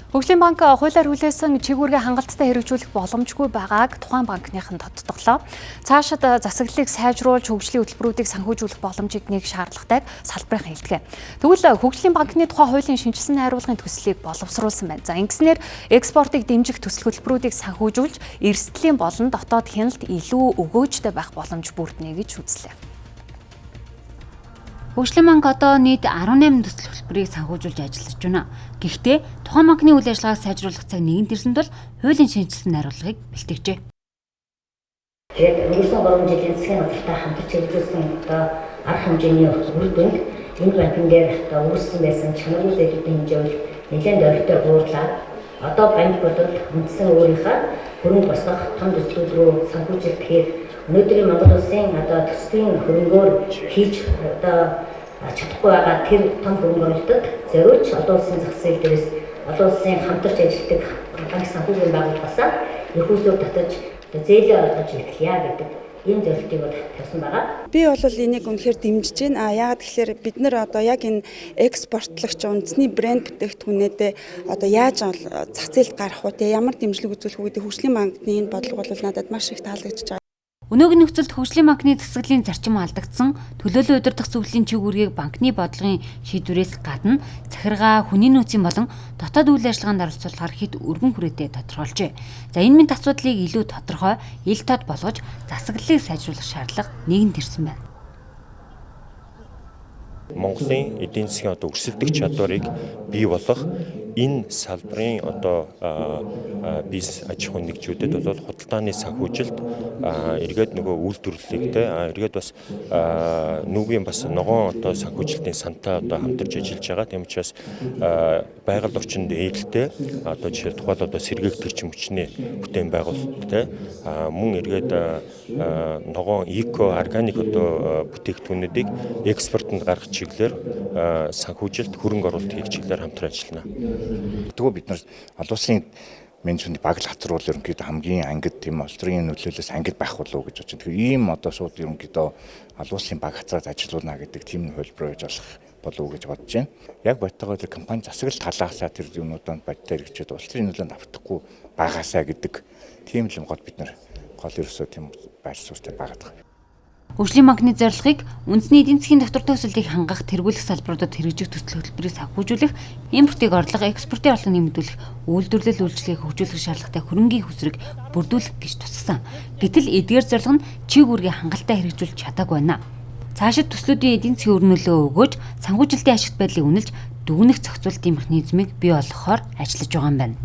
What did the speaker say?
Хөгжлийн банк хуулиар хүлээсэн чигүүргээ хангалттай хэрэгжүүлэх боломжгүй байгааг тухайн банкныхан тодтоглоо. Цаашид засаглалыг сайжруулж хөгжлийн хөтөлбөрүүдийг санхүүжүүлэх боломжийг нээх шаардлагатайг салбарын хэлтгэв. Тэгвэл хөгжлийн банкны тухай хуулийн шинжилсэн найруулгын төслийг боловсруулсан байна. За ингэснээр экспортыг дэмжих төсөл хөтөлбөрүүдийг санхүүжүүлж эрсдлийн болон дотоод хяналт илүү өгөөжтэй байх боломж бүрднэ гэж үзлээ. Хөгжлийн банк одоо нийт 18 төсөл хөтөлбөрийг санхүүжүүлж ажиллаж байна. Гэхдээ тухайн банкны үйл ажиллагааг сайжруулах цаг нэгэн төрсөн тул хуулийн шинжилсэн найруулгыг бэлтгэжээ. Тэгээд өнгөрсөн 3 жилийн засгийн газартай хамтарч хэрэгжүүлсэн арга хэмжээний үр дүнд энэ банкн дээр үүссэн байсан чанаргүй зээлүүдийн хэмжээ бол нэлээд өртөө буурлаад одоо банк бодвол үндсэн өөрийнхөө хөрөнгө босгох том төслүүд рүү санхүүжүүлэхээр өнөөдрийн Монгол улсын төслийн хөрөнгөөр хийж чадахгүй байгаа тэр том хөрөнгө оруулалтад зориулж олон улсын зах зээл дээрээс олон улсын хамтарч ажилладаг банк санхүүгийн байгууллагаасаа их усүр татаж зээлээ олгож эхлэе гэдэг ийм зорилтыг тавьсан байгаа. Би бол энийг үнэхээр дэмжиж байна. Яагаад гэхээр бид нэр одоо яг энэ экспортлагч үндэсний брэнд бүтээгдэхүүнээдээ одоо яаж зах зээлд гарах уу, ямар дэмжлэг үзүүлэх үү гэдэг хөгжлийн банкны энэ бодлого бол надад маш их таалагдж байгаа. Өнөөгийн нөхцөлд хөгжлийн банкны засаглалын зарчим алдагдсан, төлөөлөл удирдах зөвлөлийн чигүүргийг банкны бодлогын шийдвэрээс гадна захиргаа, хүний нөөцийн болон дотоод үйл ажиллагаанд оролцуулахаар хэд өргөн хүрээтэй тодорхойлжээ. За энэ мэт асуудлыг илүү тодорхой, ил тод болгож засаглалыг сайжруулах шаардлага нэгэн төрсөн байна. Монголын эдийн засгийн өрсөлдөх чадварыг бий болгох энэ салбарын бизнес аж ахуйн нэгжүүдэд бол худалдааны санхүүжилт эргээд нөгөө үйлдвэрлэлтэй эргээд бас нүгийн бас ногоон санхүүжилтийн сантай хамтарч ажиллаж байгаа. Тийм учраас байгаль орчинд ээлтэй жишээ тухайлбал сэргээгдэх хүчний бүтээн байгуулалттай мөн эргээд ногоон эко органик бүтээгдэхүүнүүдийг экспортод гаргах чиглэлээр санхүүжилт хөрөнгө оруулалт хийх чиглэлээр хамтран ажиллана. Тэгвэл бид нар олон улсын менежмент хүнд баг л хацруулал ерөнхийдөө хамгийн ангид тийм улсрын нөлөөлөөс ангид байх болов уу гэж бодож байна. Тэгэхээр ийм шууд ерөнхийдөө олон улсын баг хацраад ажиллуулна гэдэг тийм хөлбөр байж болов уу гэж бодож байна. Яг боттойгоо тэр компани засаглал талаасаа тэр юмнуудад бодтой хэрэгжээд улсрын нөлөөнд автахгүй байгаасаа гэдэг тийм л гол бид нар гол ерөөсөө тийм байр суурьтай байгаад байгаа. Хөгжлийн банкны зорилгыг үндэсний эдийн засгийн доктортой өсөлтийг хангах тэргүүлэх салбаруудад хэрэгжих төсөл хөтөлбөрийг санхүүжүүлэх, импортыг орлого, экспортын орлого нэмэгдүүлэх, үйлдвэрлэл үйлчлэгийг хөгжүүлэх шаардлагатай хөрөнгийн хүсрэг бүрдүүлэх гэж тусгасан. Гэтэл эдгээр зорилго нь чигүүргээ хангалттай хэрэгжүүлж чадаагүй байна. Цаашид төслүүдийн эдийн засгийн өрнөлөө өгөөж, санхүүжилтийн ашигт байдлыг үнэлж, дүгнэх зохицуулалтын механизмыг бий болгохоор ажиллаж байгаа юм байна.